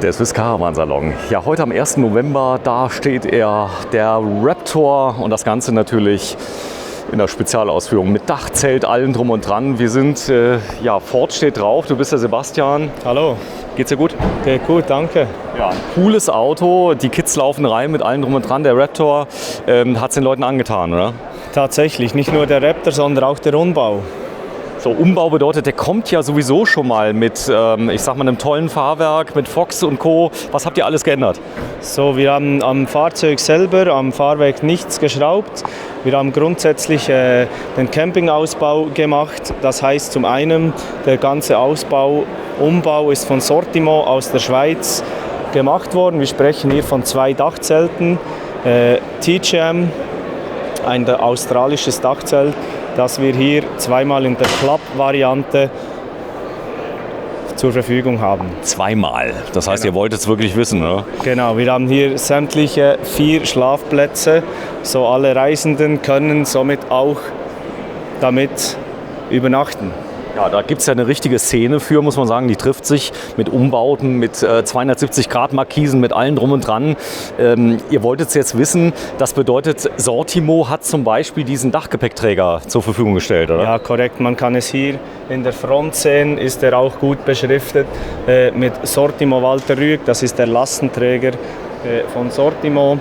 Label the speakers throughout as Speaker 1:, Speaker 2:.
Speaker 1: Der Swiss Caravan Salon. Ja, heute am 1. November, da steht er, der Raptor, und das Ganze natürlich in der Spezialausführung mit Dachzelt, allem drum und dran. Wir sind, Ford steht drauf, du bist der Sebastian.
Speaker 2: Hallo.
Speaker 1: Geht's dir gut?
Speaker 2: Geht gut, danke.
Speaker 1: Ja, ein cooles Auto, die Kids laufen rein mit allem drum und dran. Der Raptor hat es den Leuten angetan, oder?
Speaker 2: Tatsächlich, nicht nur der Raptor, sondern auch der Umbau.
Speaker 1: So, Umbau bedeutet, der kommt ja sowieso schon mal mit, einem tollen Fahrwerk, mit Fox und Co. Was habt ihr alles geändert?
Speaker 2: So, wir haben am Fahrzeug selber, am Fahrwerk nichts geschraubt. Wir haben grundsätzlich den Campingausbau gemacht. Das heißt zum einen, der ganze Umbau ist von Sortimo aus der Schweiz gemacht worden. Wir sprechen hier von 2 Dachzelten. TGM, ein australisches Dachzelt, das wir hier zweimal in der Club-Variante zur Verfügung haben.
Speaker 1: Zweimal? Das heißt, Ihr wolltet es wirklich wissen, oder?
Speaker 2: Genau, wir haben hier sämtliche 4 Schlafplätze. So alle Reisenden können somit auch damit übernachten.
Speaker 1: Ja, da gibt es ja eine richtige Szene für, muss man sagen. Die trifft sich mit Umbauten, mit 270-Grad-Markisen, mit allem drum und dran. Ihr wolltet es jetzt wissen, das bedeutet, Sortimo hat zum Beispiel diesen Dachgepäckträger zur Verfügung gestellt, oder?
Speaker 2: Ja, korrekt. Man kann es hier in der Front sehen, ist er auch gut beschriftet mit Sortimo Walter Rüegg. Das ist der Lastenträger von Sortimo.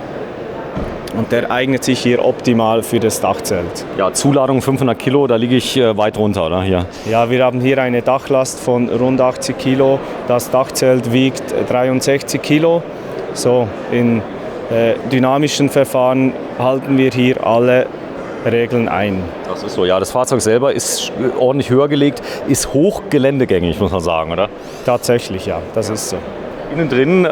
Speaker 2: Und der eignet sich hier optimal für das Dachzelt.
Speaker 1: Ja, Zuladung 500 Kilo, da liege ich weit runter, oder? Hier.
Speaker 2: Ja, wir haben hier eine Dachlast von rund 80 Kilo. Das Dachzelt wiegt 63 Kilo. So, in dynamischen Verfahren halten wir hier alle Regeln ein.
Speaker 1: Das ist so, ja. Das Fahrzeug selber ist ordentlich höher gelegt, ist hochgeländegängig, muss man sagen, oder?
Speaker 2: Tatsächlich, ja, das ist so.
Speaker 1: Innen drin,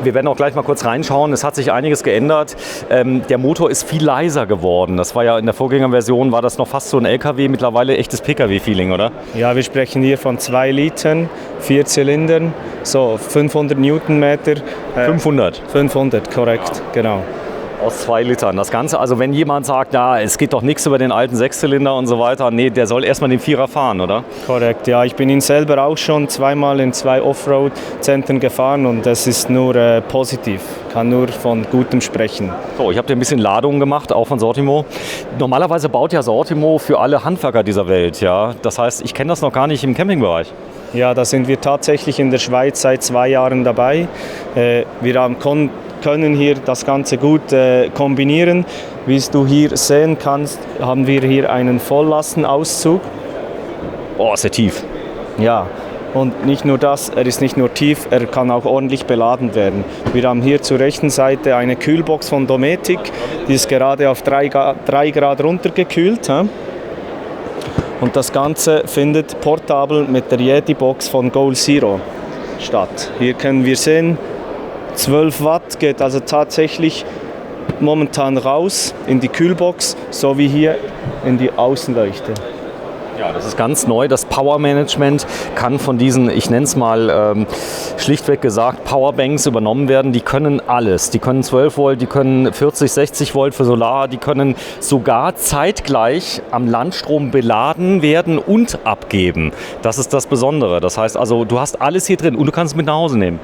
Speaker 1: wir werden auch gleich mal kurz reinschauen. Es hat sich einiges geändert. Der Motor ist viel leiser geworden. Das war ja in der Vorgängerversion, war das noch fast so ein LKW, mittlerweile echtes PKW-Feeling, oder?
Speaker 2: Ja, wir sprechen hier von 2 Litern, 4 Zylindern, so 500 Newtonmeter. 500, korrekt, ja. Genau.
Speaker 1: Aus 2 Litern. Das Ganze, also wenn jemand sagt, ja, es geht doch nichts über den alten 6-Zylinder und so weiter, nee, der soll erstmal den 4er fahren, oder?
Speaker 2: Korrekt, ja. Ich bin ihn selber auch schon zweimal in 2 Offroad-Zentren gefahren und das ist nur positiv. Kann nur von Gutem sprechen.
Speaker 1: So, ich habe dir ein bisschen Ladung gemacht, auch von Sortimo. Normalerweise baut ja Sortimo für alle Handwerker dieser Welt, ja. Das heißt, ich kenne das noch gar nicht im Campingbereich.
Speaker 2: Ja, da sind wir tatsächlich in der Schweiz seit 2 Jahren dabei. Wir können hier das Ganze gut kombinieren. Wie du hier sehen kannst, haben wir hier einen Volllastenauszug.
Speaker 1: Oh, ist der tief.
Speaker 2: Ja, und nicht nur das, er ist nicht nur tief, er kann auch ordentlich beladen werden. Wir haben hier zur rechten Seite eine Kühlbox von Dometic, die ist gerade auf 3 Grad runtergekühlt. Und das Ganze findet portabel mit der Yeti-Box von Goal Zero statt. Hier können wir sehen, 12 Watt geht also tatsächlich momentan raus in die Kühlbox, sowie hier in die Außenleuchte.
Speaker 1: Ja, das ist ganz neu. Das Power-Management kann von diesen, ich nenne es mal schlichtweg gesagt, Powerbanks übernommen werden. Die können alles. Die können 12 Volt, die können 40, 60 Volt für Solar, die können sogar zeitgleich am Landstrom beladen werden und abgeben. Das ist das Besondere. Das heißt also, du hast alles hier drin und du kannst es mit nach Hause nehmen.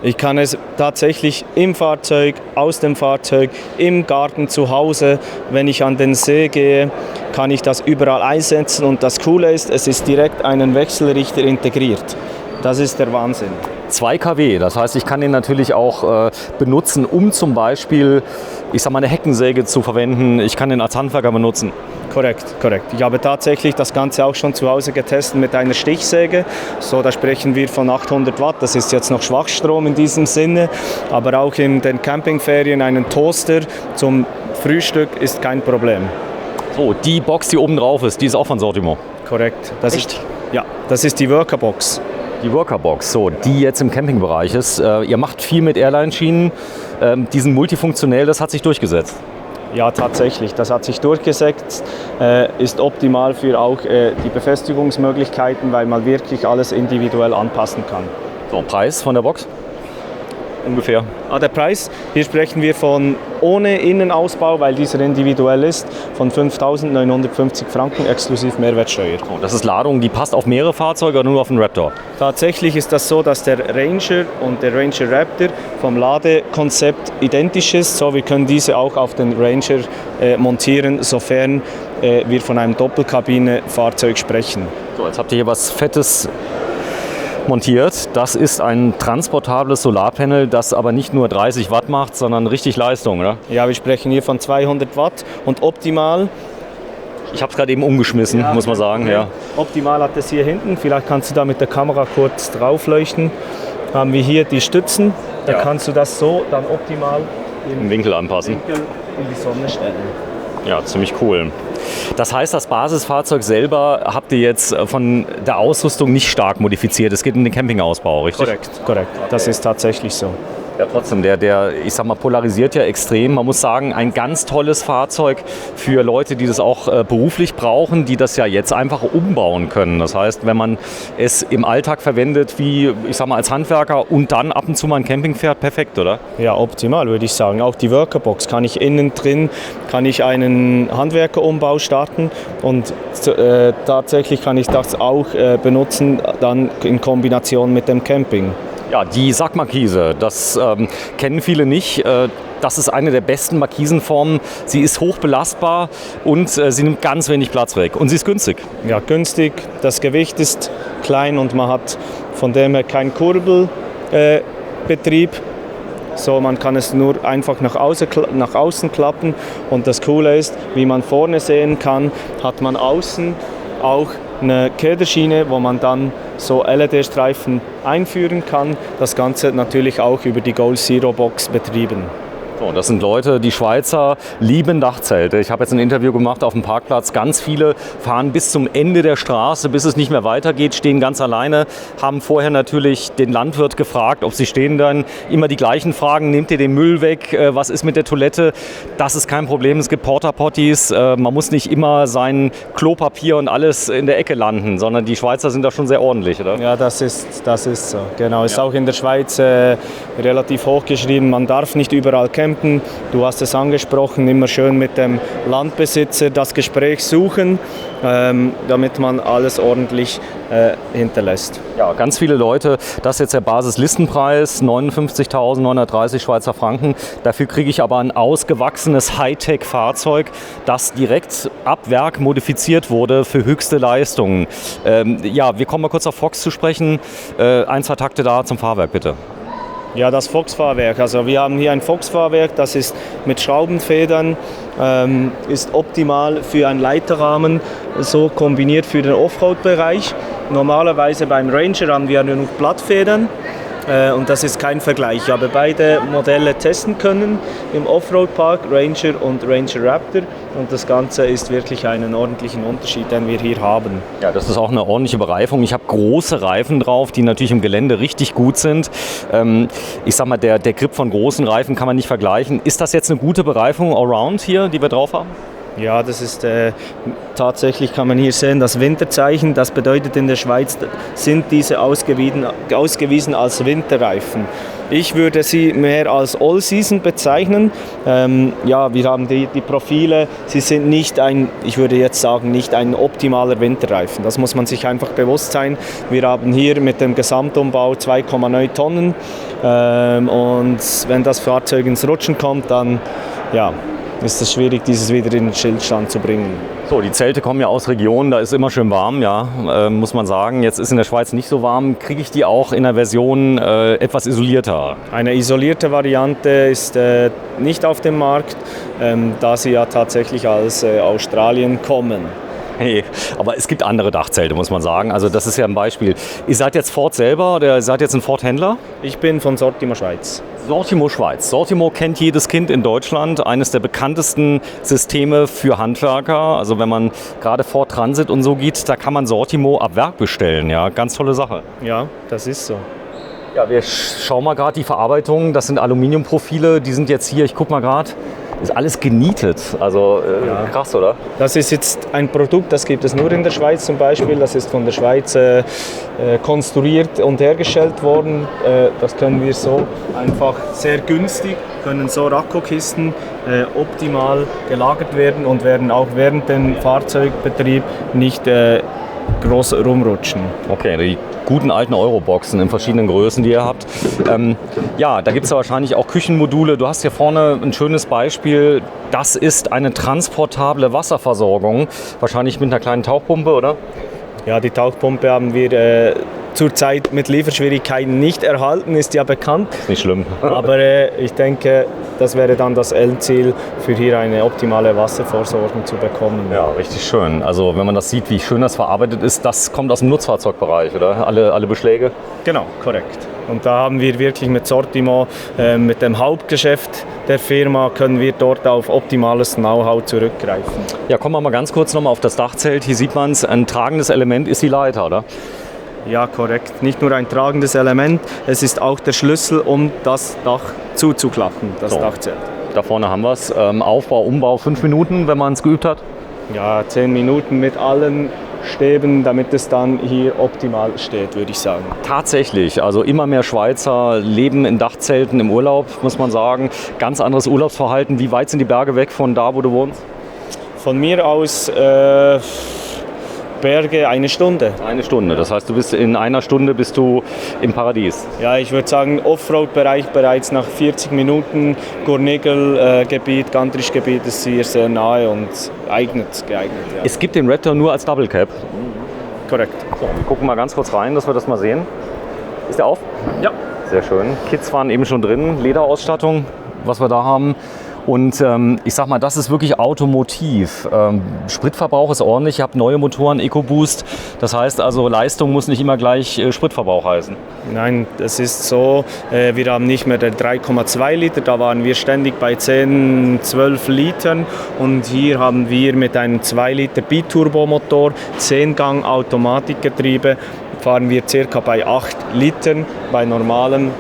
Speaker 2: Ich kann es tatsächlich im Fahrzeug, aus dem Fahrzeug, im Garten, zu Hause, wenn ich an den See gehe, kann ich das überall einsetzen. Und das Coole ist, es ist direkt einen Wechselrichter integriert. Das ist der Wahnsinn. 2
Speaker 1: kW, das heißt, ich kann den natürlich auch benutzen, um zum Beispiel, eine Heckensäge zu verwenden. Ich kann den als Handwerker benutzen.
Speaker 2: Korrekt. Ich habe tatsächlich das Ganze auch schon zu Hause getestet mit einer Stichsäge. So, da sprechen wir von 800 Watt. Das ist jetzt noch Schwachstrom in diesem Sinne. Aber auch in den Campingferien einen Toaster zum Frühstück ist kein Problem.
Speaker 1: So, die Box, die oben drauf ist, die ist auch von Sortimo.
Speaker 2: Korrekt.
Speaker 1: Echt?
Speaker 2: Das ist die Workerbox.
Speaker 1: Die Workerbox, so, die jetzt im Campingbereich ist. Ihr macht viel mit Airline-Schienen. Diesen multifunktionell, das hat sich durchgesetzt.
Speaker 2: Ja, tatsächlich. Das hat sich durchgesetzt, ist optimal für auch die Befestigungsmöglichkeiten, weil man wirklich alles individuell anpassen kann.
Speaker 1: So, Preis von der Box? ungefähr?
Speaker 2: Der Preis, hier sprechen wir von ohne Innenausbau, weil dieser individuell ist, von 5.950 Franken exklusiv Mehrwertsteuer.
Speaker 1: Oh, das ist Ladung, die passt auf mehrere Fahrzeuge oder nur auf den Raptor?
Speaker 2: Tatsächlich ist das so, dass der Ranger und der Ranger Raptor vom Ladekonzept identisch ist. So, wir können diese auch auf den Ranger montieren, sofern wir von einem Doppelkabine-Fahrzeug sprechen.
Speaker 1: So, jetzt habt ihr hier was Fettes montiert. Das ist ein transportables Solarpanel, das aber nicht nur 30 Watt macht, sondern richtig Leistung, oder?
Speaker 2: Ja, wir sprechen hier von 200 Watt und optimal.
Speaker 1: Ich habe es gerade eben umgeschmissen,
Speaker 2: Ja,
Speaker 1: muss man sagen. Ja.
Speaker 2: Optimal hat es hier hinten. Vielleicht kannst du da mit der Kamera kurz drauf leuchten. Haben wir hier die Stützen. Da kannst du das so dann optimal
Speaker 1: Im Winkel anpassen.
Speaker 2: in die Sonne stellen.
Speaker 1: Ja, ziemlich cool. Das heißt, das Basisfahrzeug selber habt ihr jetzt von der Ausrüstung nicht stark modifiziert. Es geht um den Campingausbau, richtig?
Speaker 2: Korrekt. Das ist tatsächlich so.
Speaker 1: Ja, trotzdem, der ich sag mal, polarisiert ja extrem. Man muss sagen, ein ganz tolles Fahrzeug für Leute, die das auch beruflich brauchen, die das ja jetzt einfach umbauen können. Das heißt, wenn man es im Alltag verwendet, wie, ich sag mal, als Handwerker und dann ab und zu mal ein Camping fährt, perfekt, oder?
Speaker 2: Ja, optimal würde ich sagen. Auch die Workerbox kann ich innen drin, kann ich einen Handwerkerumbau starten und tatsächlich kann ich das auch benutzen, dann in Kombination mit dem Camping.
Speaker 1: Ja, die Sackmarkise, das kennen viele nicht. Das ist eine der besten Markisenformen. Sie ist hoch belastbar und sie nimmt ganz wenig Platz weg. Und sie ist günstig.
Speaker 2: Ja, günstig. Das Gewicht ist klein und man hat von dem her keinen Kurbelbetrieb. So, man kann es nur einfach nach außen klappen. Und das Coole ist, wie man vorne sehen kann, hat man außen auch eine Kederschiene, wo man dann so LED-Streifen einführen kann. Das Ganze natürlich auch über die Goal Zero Box betrieben.
Speaker 1: So, das sind Leute, die Schweizer lieben Dachzelte. Ich habe jetzt ein Interview gemacht auf dem Parkplatz. Ganz viele fahren bis zum Ende der Straße, bis es nicht mehr weitergeht, stehen ganz alleine, haben vorher natürlich den Landwirt gefragt, ob sie stehen dann. Immer die gleichen Fragen, nehmt ihr den Müll weg, was ist mit der Toilette? Das ist kein Problem, es gibt Porta-Potties. Man muss nicht immer sein Klopapier und alles in der Ecke landen, sondern die Schweizer sind da schon sehr ordentlich, oder?
Speaker 2: Ja, das ist so. Genau, ist auch in der Schweiz relativ hoch geschrieben. Man darf nicht überall campen. Du hast es angesprochen, immer schön mit dem Landbesitzer das Gespräch suchen, damit man alles ordentlich hinterlässt.
Speaker 1: Ja, ganz viele Leute, das ist jetzt der Basislistenpreis, 59.930 Schweizer Franken. Dafür kriege ich aber ein ausgewachsenes Hightech-Fahrzeug, das direkt ab Werk modifiziert wurde für höchste Leistungen. Ja, wir kommen mal kurz auf Fox zu sprechen. Ein, zwei Takte da zum Fahrwerk, bitte.
Speaker 2: Ja, das Fox-Fahrwerk. Also wir haben hier ein Fox-Fahrwerk, das ist mit Schraubenfedern, ist optimal für einen Leiterrahmen, so kombiniert für den Offroad-Bereich. Normalerweise beim Ranger haben wir nur noch Blattfedern. Und das ist kein Vergleich. Ich habe beide Modelle testen können im Offroad-Park, Ranger und Ranger Raptor. Und das Ganze ist wirklich einen ordentlichen Unterschied, den wir hier haben.
Speaker 1: Ja, das ist auch eine ordentliche Bereifung. Ich habe große Reifen drauf, die natürlich im Gelände richtig gut sind. Ich sag mal, der Grip von großen Reifen kann man nicht vergleichen. Ist das jetzt eine gute Bereifung allround hier, die wir drauf haben?
Speaker 2: Ja, das ist tatsächlich, kann man hier sehen, das Winterzeichen. Das bedeutet, in der Schweiz sind diese ausgewiesen als Winterreifen. Ich würde sie mehr als All-Season bezeichnen. Ja, wir haben die Profile, sie sind nicht ich würde jetzt sagen, nicht ein optimaler Winterreifen. Das muss man sich einfach bewusst sein. Wir haben hier mit dem Gesamtumbau 2,9 Tonnen. Und wenn das Fahrzeug ins Rutschen kommt, dann ja, ist es schwierig, dieses wieder in den Stillstand zu bringen.
Speaker 1: So, die Zelte kommen ja aus Regionen, da ist immer schön warm, ja, muss man sagen. Jetzt ist in der Schweiz nicht so warm. Kriege ich die auch in der Version etwas isolierter?
Speaker 2: Eine isolierte Variante ist nicht auf dem Markt, da sie ja tatsächlich aus Australien kommen.
Speaker 1: Hey, aber es gibt andere Dachzelte, muss man sagen. Also das ist ja ein Beispiel. Ihr seid jetzt Ford selber oder ihr seid jetzt ein Ford-Händler?
Speaker 2: Ich bin von Sortimo Schweiz.
Speaker 1: Sortimo Schweiz. Sortimo kennt jedes Kind in Deutschland. Eines der bekanntesten Systeme für Handwerker. Also wenn man gerade Ford Transit und so geht, da kann man Sortimo ab Werk bestellen. Ja, ganz tolle Sache.
Speaker 2: Ja, das ist so.
Speaker 1: Ja, wir schauen mal gerade die Verarbeitung. Das sind Aluminiumprofile. Die sind jetzt hier, ich gucke mal gerade, ist alles genietet. Also krass, oder?
Speaker 2: Das ist jetzt ein Produkt, das gibt es nur in der Schweiz zum Beispiel. Das ist von der Schweiz konstruiert und hergestellt worden. Das können wir so einfach sehr günstig, können so Rakkokisten optimal gelagert werden und werden auch während dem Fahrzeugbetrieb nicht groß rumrutschen.
Speaker 1: Okay, die guten alten Euroboxen in verschiedenen Größen, die ihr habt. Ja, da gibt es ja wahrscheinlich auch Küchenmodule. Du hast hier vorne ein schönes Beispiel. Das ist eine transportable Wasserversorgung. Wahrscheinlich mit einer kleinen Tauchpumpe, oder?
Speaker 2: Ja, die Tauchpumpe haben wir zurzeit mit Lieferschwierigkeiten nicht erhalten, ist ja bekannt.
Speaker 1: Ist nicht schlimm.
Speaker 2: Aber ich denke, das wäre dann das Endziel, für hier eine optimale Wasserversorgung zu bekommen.
Speaker 1: Ja, richtig schön. Also wenn man das sieht, wie schön das verarbeitet ist, das kommt aus dem Nutzfahrzeugbereich, oder? Alle Beschläge?
Speaker 2: Genau, korrekt. Und da haben wir wirklich mit Sortiment, mit dem Hauptgeschäft der Firma, können wir dort auf optimales Know-how zurückgreifen.
Speaker 1: Ja, kommen wir mal ganz kurz nochmal auf das Dachzelt. Hier sieht man es, ein tragendes Element ist die Leiter, oder?
Speaker 2: Ja, korrekt. Nicht nur ein tragendes Element, es ist auch der Schlüssel, um das Dach zuzuklappen, das
Speaker 1: So.
Speaker 2: Dachzelt.
Speaker 1: Da vorne haben wir es. Aufbau, Umbau 5 Minuten, wenn man es geübt hat.
Speaker 2: Ja, 10 Minuten mit allen Stäben, damit es dann hier optimal steht, würde ich sagen.
Speaker 1: Tatsächlich, also immer mehr Schweizer leben in Dachzelten im Urlaub, muss man sagen. Ganz anderes Urlaubsverhalten. Wie weit sind die Berge weg von da, wo du wohnst?
Speaker 2: Von mir aus Berge 1 Stunde.
Speaker 1: 1 Stunde. Das heißt, du bist in 1 Stunde bist du im Paradies.
Speaker 2: Ja, ich würde sagen, Offroad-Bereich bereits nach 40 Minuten. Gurnigel-Gebiet, Gantrisch-Gebiet ist hier sehr nahe und geeignet. Ja.
Speaker 1: Es gibt den Raptor nur als Double Cab.
Speaker 2: Korrekt.
Speaker 1: So, wir gucken mal ganz kurz rein, dass wir das mal sehen. Ist der auf?
Speaker 2: Ja.
Speaker 1: Sehr schön. Kids waren eben schon drin. Lederausstattung, was wir da haben. Und ich sag mal, das ist wirklich automotiv. Spritverbrauch ist ordentlich. Ihr habt neue Motoren, EcoBoost. Das heißt also, Leistung muss nicht immer gleich Spritverbrauch heißen.
Speaker 2: Nein, das ist so. Wir haben nicht mehr den 3,2 Liter. Da waren wir ständig bei 10, 12 Litern. Und hier haben wir mit einem 2 Liter Biturbomotor, 10-Gang Automatikgetriebe, fahren wir ca. bei 8 Litern bei normalen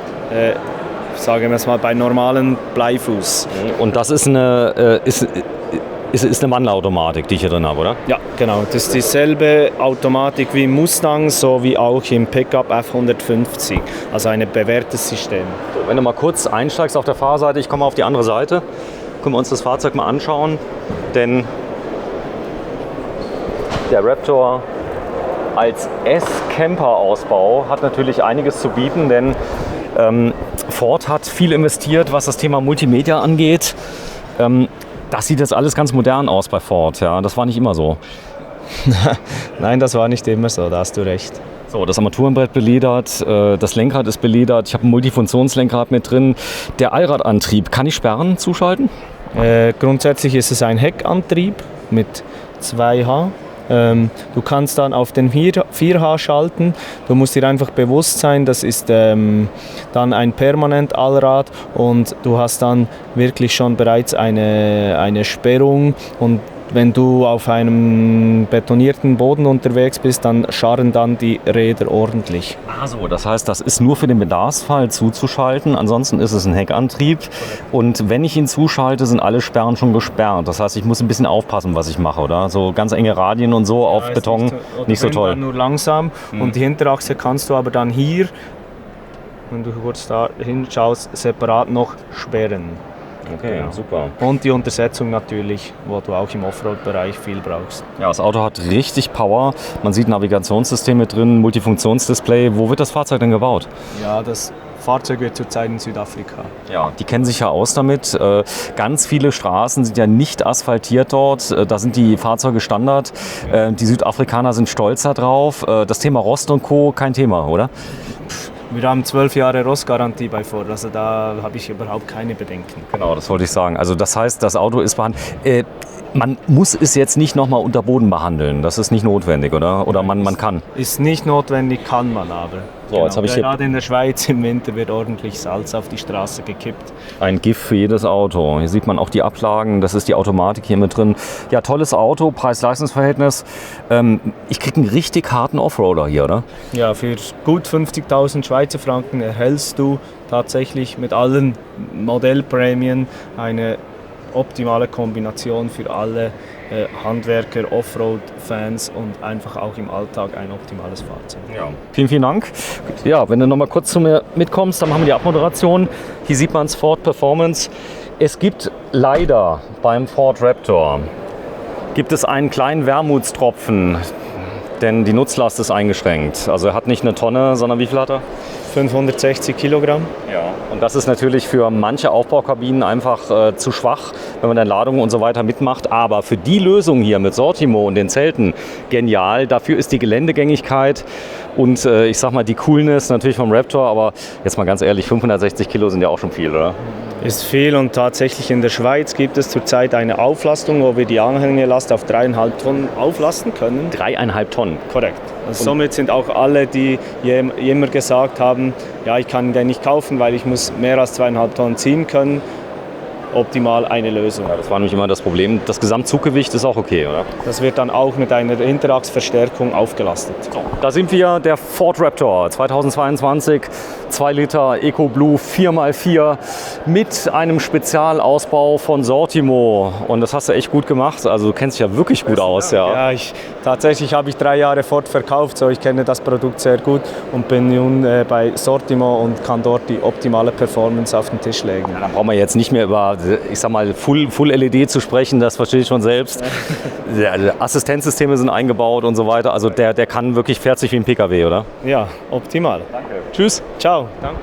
Speaker 2: sagen wir es mal, bei normalen Bleifuß.
Speaker 1: Und das ist eine Wandlerautomatik, die ich hier drin habe, oder?
Speaker 2: Ja, genau. Das ist dieselbe Automatik wie im Mustang, sowie auch im Pickup F150. Also ein bewährtes System.
Speaker 1: So, wenn du mal kurz einsteigst auf der Fahrseite, ich komme auf die andere Seite, können wir uns das Fahrzeug mal anschauen. Denn der Raptor als S-Camper-Ausbau hat natürlich einiges zu bieten, denn Ford hat viel investiert, was das Thema Multimedia angeht. Das sieht jetzt alles ganz modern aus bei Ford. Ja, das war nicht immer so.
Speaker 2: Nein, das war nicht immer so, da hast du recht.
Speaker 1: So, das Armaturenbrett beledert, das Lenkrad ist beledert, ich habe ein Multifunktionslenkrad mit drin. Der Allradantrieb, kann ich Sperren zuschalten?
Speaker 2: Grundsätzlich ist es ein Heckantrieb mit 2H. Du kannst dann auf den 4H schalten. Du musst dir einfach bewusst sein, das ist dann ein Permanent-Allrad und du hast dann wirklich schon bereits eine Sperrung. Und wenn du auf einem betonierten Boden unterwegs bist, dann scharren dann die Räder ordentlich.
Speaker 1: Also, das heißt, das ist nur für den Bedarfsfall zuzuschalten. Ansonsten ist es ein Heckantrieb. Und wenn ich ihn zuschalte, sind alle Sperren schon gesperrt. Das heißt, ich muss ein bisschen aufpassen, was ich mache, oder? So ganz enge Radien und so auf Beton, nicht so toll.
Speaker 2: Nur langsam. Und die Hinterachse kannst du aber dann hier, wenn du kurz da hinschaust, separat noch sperren.
Speaker 1: Okay,
Speaker 2: Genau.
Speaker 1: super.
Speaker 2: Und die Untersetzung natürlich, wo du auch im Offroad-Bereich viel brauchst.
Speaker 1: Ja, das Auto hat richtig Power. Man sieht Navigationssysteme drin, Multifunktionsdisplay. Wo wird das Fahrzeug denn gebaut?
Speaker 2: Ja, das Fahrzeug wird zurzeit in Südafrika.
Speaker 1: Ja, die kennen sich ja aus damit. Ganz viele Straßen sind ja nicht asphaltiert dort. Da sind die Fahrzeuge Standard. Die Südafrikaner sind stolz darauf. Das Thema Rost und Co. kein Thema, oder?
Speaker 2: Wir haben 12 Jahre Rostgarantie bei Ford, also da habe ich überhaupt keine Bedenken.
Speaker 1: Genau, das wollte ich sagen. Also das heißt, das Auto ist behandelt. Man muss es jetzt nicht nochmal unter Boden behandeln. Das ist nicht notwendig, oder? Oder man kann.
Speaker 2: Ist nicht notwendig, kann man aber.
Speaker 1: So, jetzt habe ich hier
Speaker 2: gerade in der Schweiz im Winter wird ordentlich Salz auf die Straße gekippt.
Speaker 1: ein GIF für jedes Auto. Hier sieht man auch die Ablagen. Das ist die Automatik hier mit drin. Ja, tolles Auto, Preis-Leistungs-Verhältnis. Ich kriege einen richtig harten Offroader hier, oder?
Speaker 2: Ja, für gut 50.000 Schweizer Franken erhältst du tatsächlich mit allen Modellprämien eine optimale Kombination für alle Handwerker, Offroad-Fans und einfach auch im Alltag ein optimales Fahrzeug.
Speaker 1: Ja. Vielen, vielen Dank. Ja, wenn du noch mal kurz zu mir mitkommst, dann machen wir die Abmoderation. Hier sieht man es, Ford Performance. Es gibt leider beim Ford Raptor einen kleinen Wermutstropfen, denn die Nutzlast ist eingeschränkt. Also er hat nicht eine Tonne, sondern wie viel hat er?
Speaker 2: 560 Kilogramm.
Speaker 1: Ja. Und das ist natürlich für manche Aufbaukabinen einfach zu schwach, wenn man dann Ladungen und so weiter mitmacht. Aber für die Lösung hier mit Sortimo und den Zelten genial. Dafür ist die Geländegängigkeit und ich sag mal die Coolness natürlich vom Raptor. Aber jetzt mal ganz ehrlich, 560 Kilo sind ja auch schon viel, oder?
Speaker 2: Ist viel und tatsächlich in der Schweiz gibt es zurzeit eine Auflastung, wo wir die Anhängelast auf 3,5 Tonnen auflasten können.
Speaker 1: 3,5 Tonnen?
Speaker 2: Korrekt. Also somit sind auch alle, die immer gesagt haben, ja, ich kann den nicht kaufen, weil ich muss mehr als 2,5 Tonnen ziehen können, optimal eine Lösung.
Speaker 1: Ja, das war nämlich immer das Problem. Das Gesamtzuggewicht ist auch okay, oder?
Speaker 2: Das wird dann auch mit einer Hinterachsverstärkung aufgelastet.
Speaker 1: So, da sind wir, der Ford Raptor 2022, 2 Liter EcoBlue 4x4 mit einem Spezialausbau von Sortimo. Und das hast du echt gut gemacht. Also du kennst dich ja wirklich gut aus. Ja,
Speaker 2: ja tatsächlich habe ich 3 Jahre Ford verkauft, so ich kenne das Produkt sehr gut und bin nun bei Sortimo und kann dort die optimale Performance auf den Tisch legen.
Speaker 1: Ja, dann brauchen wir jetzt nicht mehr über, ich sag mal, Full LED zu sprechen, das verstehe ich schon selbst. Ja. Assistenzsysteme sind eingebaut und so weiter. Also der kann wirklich, fährt sich wie ein PKW, oder?
Speaker 2: Ja, optimal.
Speaker 1: Danke. Tschüss.
Speaker 2: Ciao. Danke.